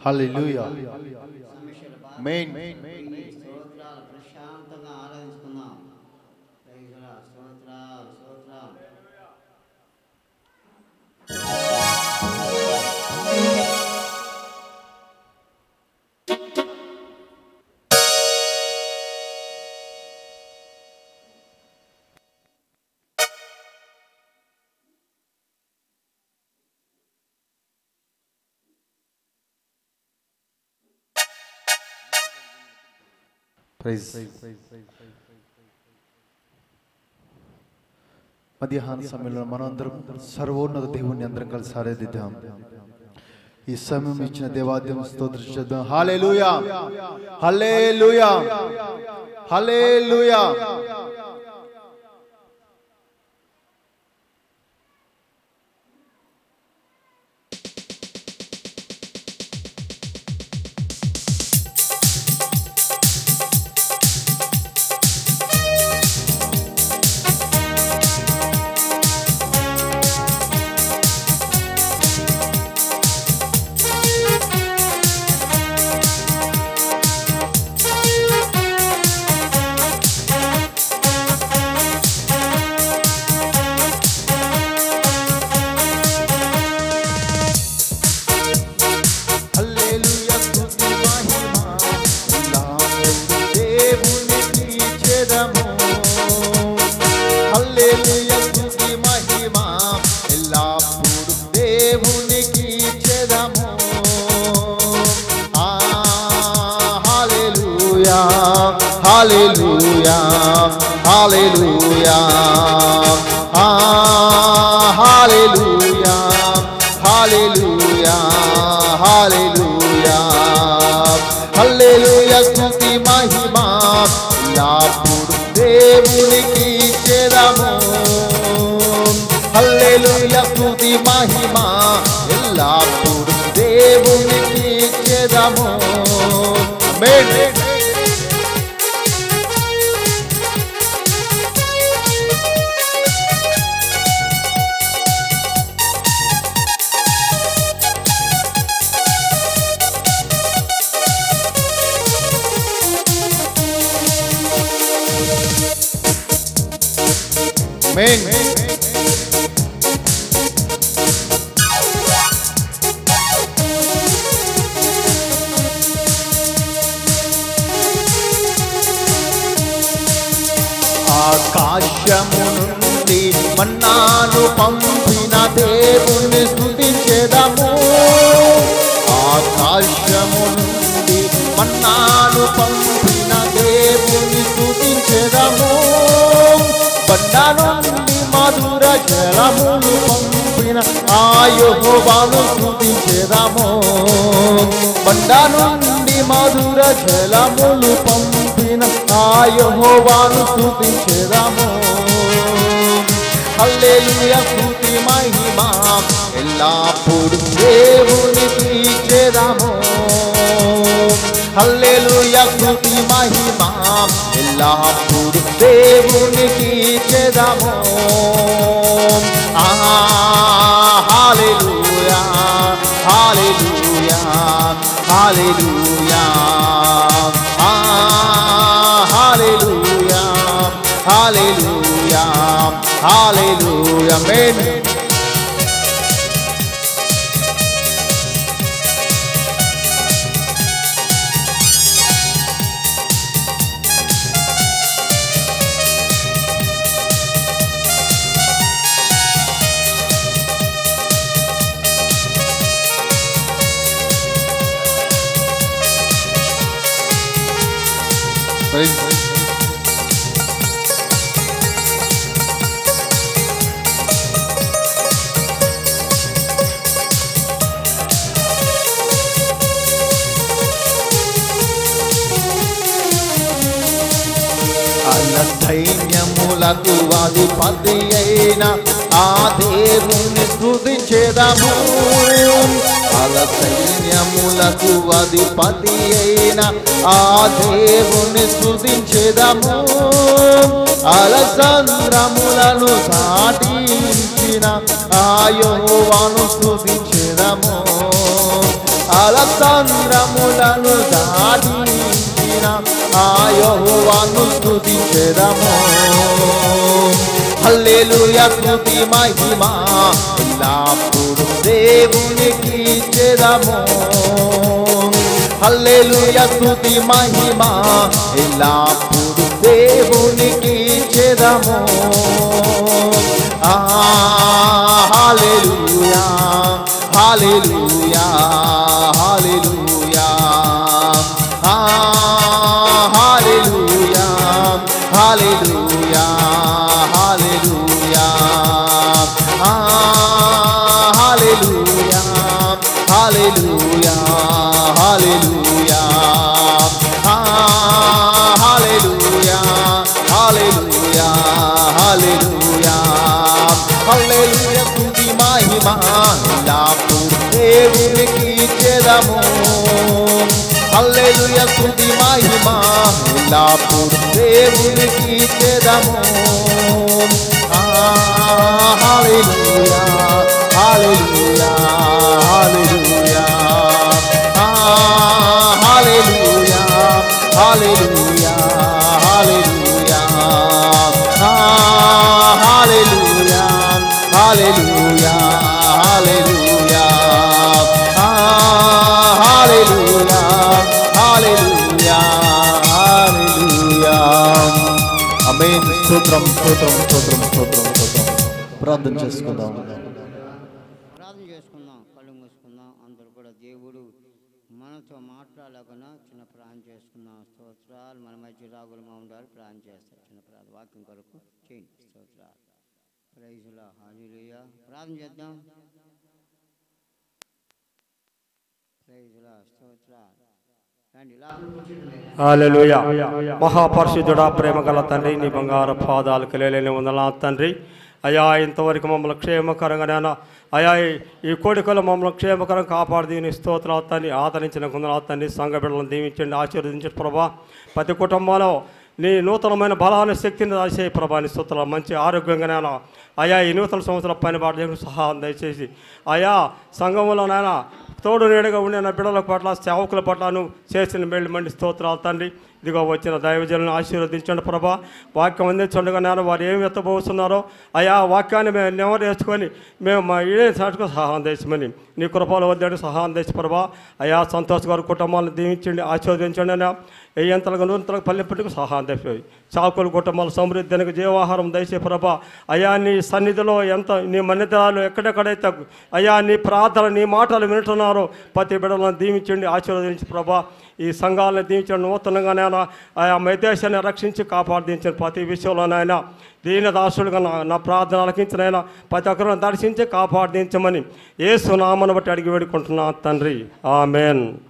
హల్లెలూయా ఆమేన్. స్తోత్రాలు ప్రశాంతంగా ఆరాధించుకుందాం. స్తోత్రాలు స్తోత్రాలు. మధ్యాహ్న సమయంలో మనందరం సర్వోన్నత దేవుని అందరం కలిసి ఆరాధిద్దాం. ఈ సమయం ఇచ్చిన దేవాలయం స్తోత్రిద్దాం. హల్లెలూయా హల్లెలూయా హల్లెలూయా. Hallelujah, hallelujah, hallelujah, hallelujah, hallelujah, hallelujah. స్తుతి మహిమ ఎల్లప్పుడు దేవునికి ఇచ్చెదము. హల్లెలూయా స్తుతి మహిమ ఎల్లప్పుడు దేవునికి ఇచ్చెదము. ఆమేన్. Amen. ఆకాశము నుండి మన్నాను పంపిన దేవుని స్తుతించెదము. ఆకాశము నుండి మన్నాను పంపిన దేవుని స్తుతించెదము. బండ నుండి మధుర జలములు పంపిన ఆ యెహోవాను స్తుతించెదము. బండ నుండి మధుర జలములు పంపిన ఆ యెహోవాను స్తుతించెదము. హల్లెలూయా స్తుతి మహిమ ఎల్లప్పుడు దేవునికి ఇచ్చెదము. హల్లెలూయా స్తుతి మహిమ ఎల్లప్పుడు దేవునికి ఇచ్చెదము. హల్లెలూయా హల్లెలూయా హల్లెలూయా హల్లెలూయా హల్లెలూయా హల్లెలూయా. ఆమేన్. సైన్యములకు అధిపతి అయిన ఆ దేవుని స్తుతించెదము. అల సైన్యములకు అధిపతి అయిన ఆ దేవుని స్తుతించెదము. అలసంద్రములను దాటించిన ఆ యెహోవాను స్తుతించెదము. జలసంద్రములను దాటించిన ఆ యెహోవాను స్తుతించెదము. హల్లెలూయా స్తుతి మహిమ ఎల్లప్పుడు దేవునికి ఇచ్చెదము. హల్లెలూయా స్తుతి మహిమ ఎల్లప్పుడు దేవునికి ఇచ్చెదము. హల్లెలూయా హల్లెలూయా హల్లెలూయా హల్లెలూయా హల్లెలూయా హల్లెలూయా హల్లెలూయా హల్లెలూయా హల్లెలూయా హల్లెలూయా హల్లెలూయా హల్లెలూయా హల్లెలూయా స్తుతి మహిమ ఎల్లప్పుడు దేవునికి ఇచ్చెదము. హల్లెలూయా స్తుతి మహిమ ఎల్లప్పుడు దేవునికి ఇచ్చెదము. హల్లెలూయా హల్లెలూయా హల్లెలూయా హల్లెలూయా హల్లెలూయా హల్లెలూయా హల్లెలూయా హల్లెలూయా హల్లెలూయా హల్లెలూయా హల్లెలూయా హల్లెలూయా. ఆమేన్. స్తోత్రం స్తోత్రం స్తోత్రం స్తోత్రం స్తోత్రం. ప్రార్థన చేసుకుందాం. ప్రార్థన చేసుకుందాం. కళ్ళు మూసుకుందాం. అందరూ కూడా దేవుడు మనతో మాట్లాడలేకుండా చిన్న ప్రార్థన చేసుకుందాం. స్తోత్రాలు. మన మధ్య రాగులమా ఉండాలి. ప్రార్థన చేస్తారు. చిన్న ప్రార్థన వాక్యం కొరకు చేయండి. స్తోత్రాలు. ప్రైజులా హల్లెలూయా. ప్రార్థన చేద్దాం. ప్రైజులా స్తోత్రాలు. హల్లెలూయా. మహాపరిశుద్ధుడా, ప్రేమగల తండ్రి, నీ బంగారు పాదాలకు లేని వందనాలు తండ్రి. అయ్యా, ఇంతవరకు మమ్మల్ని క్షేమకరంగా నాన్న అయ్యా ఈ కోడికలు మమ్మల్ని క్షేమకరంగా కాపాడు దీని స్తోత్రాలు తండ్రి. ఆదరించిన కొందరు తండ్రి, సంఘ బిడ్డలను దీవించండి, ఆశీర్వదించండి ప్రభా. ప్రతి కుటుంబంలో నీ నూతనమైన బలాన్ని శక్తిని దయచేయి ప్రభా. నీ స్తోత్రాలు. మంచి ఆరోగ్యంగా నాన్న అయ్యా ఈ నూతన సంవత్సరం పని బాట సహాయం దయచేసి అయ్యా సంఘంలో నాయన తోడు నీడగా ఉండే నా బిడ్డల పట్ల సేవకుల పట్ల నువ్వు చేసిన మేళ్ళు మండి స్తోత్రాలు తండ్రి. ఇదిగో వచ్చిన దైవజనులను ఆశీర్వదించండి ప్రభా. వాక్యం అందించండుగా నేను వారు ఏమి ఎత్తబోతున్నారో అయా వాక్యాన్ని మేము నెవరు వేసుకొని మేము మా ఇడే సాటుకు సహాయం దేశమని నీ కృపలో వద్దాడు సహాయం దేశ ప్రభా. అయా సంతోష్ గారి కుటుంబాలను దీవించండి, ఆశీర్వదించండి అయినా ఏ ఎంతలకు నూతలకు పల్లెపట్టుకు సహాయం తెప్పి చాకుల కుటుంబాల సమృద్ధికి జీవాహారం దయచే ప్రభా. అయా నీ సన్నిధిలో ఎంత నీ మన్నితనాలు ఎక్కడెక్కడైతే అయా నీ ప్రార్థన నీ మాటలు వింటున్నారో ప్రతి బిడ్డలను దీవించండి, ఆశీర్వదించి ప్రభా. ఈ సంఘాలను దీవించండి, నూతనంగానైనా ఆయా దేశాన్ని రక్షించి కాపాడించండి. ప్రతి విషయంలోనైనా దీని దాసులుగా నా ప్రార్థన ఆలకించినైనా ప్రతి ఒక్కరిని దర్శించి కాపాడించమని యేసు నామమును బట్టి అడిగి వేడుకుంటున్నా తండ్రి. ఆమెన్.